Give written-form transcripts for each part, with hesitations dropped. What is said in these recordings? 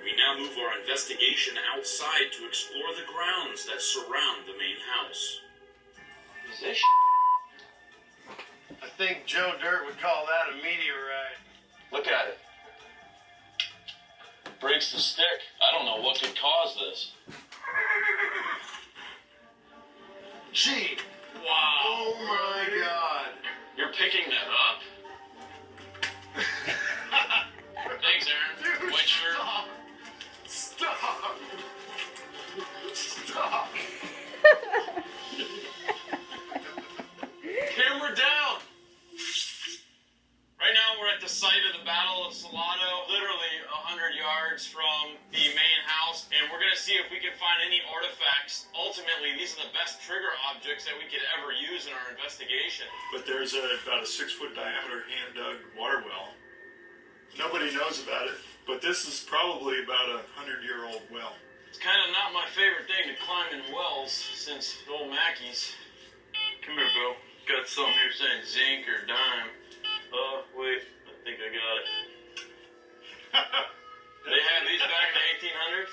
We now move our investigation outside to explore the grounds that surround the main house. Is this I think Joe Dirt would call that a meteorite. Look at it. Breaks the stick. I don't know what could cause this. Gee. Wow. Oh my God. You're picking that up? Thanks, Aaron. Dude, White shirt. Stop. Stop. Camera down. Right now we're at the site of the Battle of Salado, literally 100 yards from the main house, and we're going to see if we can find any artifacts. Ultimately, these are the best trigger objects that we could ever use in our investigation. But there's about a 6-foot diameter hand-dug water well. Nobody knows about it, but this is probably about a 100-year-old well. It's kind of not my favorite thing to climb in wells since old Mackey's. Come here, Bill. Got something here saying zinc or dime. Wait, I think I got it. They had these back in the 1800s?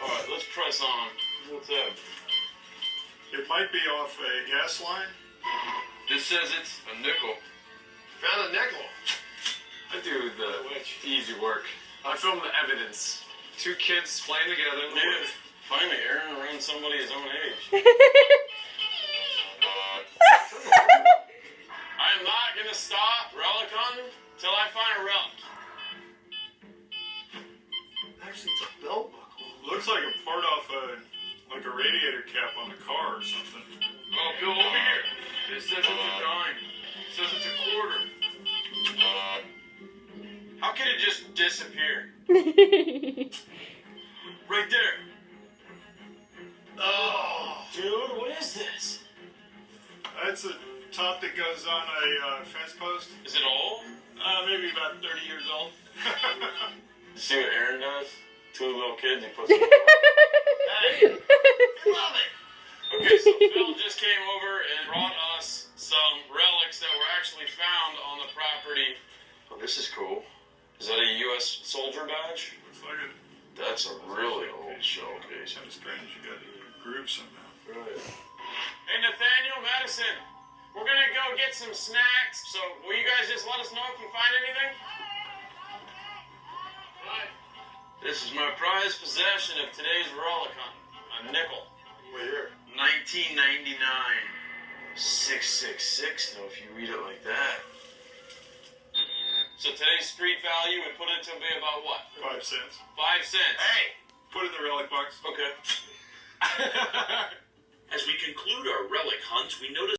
Alright, let's press on. What's that? It might be off a gas line. This says it's a nickel. Found a nickel. I do the easy work. I film the evidence. 2 kids playing together in the Dude, woods. finally Aaron around somebody his own age. I am not gonna stop relic hunting till I find a relic. Actually, it's a belt buckle. Looks like a part off like a radiator cap on a car or something. Oh, Bill, over here. It says it's a dime. It says it's a quarter. How can it just disappear? Right there. Oh. Dude, what is this? That's a top that goes on a fence post. Is it old? Maybe about 30 years old. See what Aaron does? 2 little kids, he puts them. Hey. Love it. Okay, so Phil just came over and brought us some relics that were actually found on the property. Oh, this is cool. Is that a U.S. soldier badge? Looks like it. That's a really old showcase. Kind of strange. You got grooves somehow. Right. Hey, Nathaniel, Madison, we're gonna go get some snacks. So, will you guys just let us know if you find anything? Right. This is my prized possession of today's relic hunt. A nickel. What year? 1999. 666, though, if you read it like that. So today's street value would put it to be about what? 5 cents. 5 cents. Hey. Put it in the relic box. Okay. As we conclude our relic hunt, we notice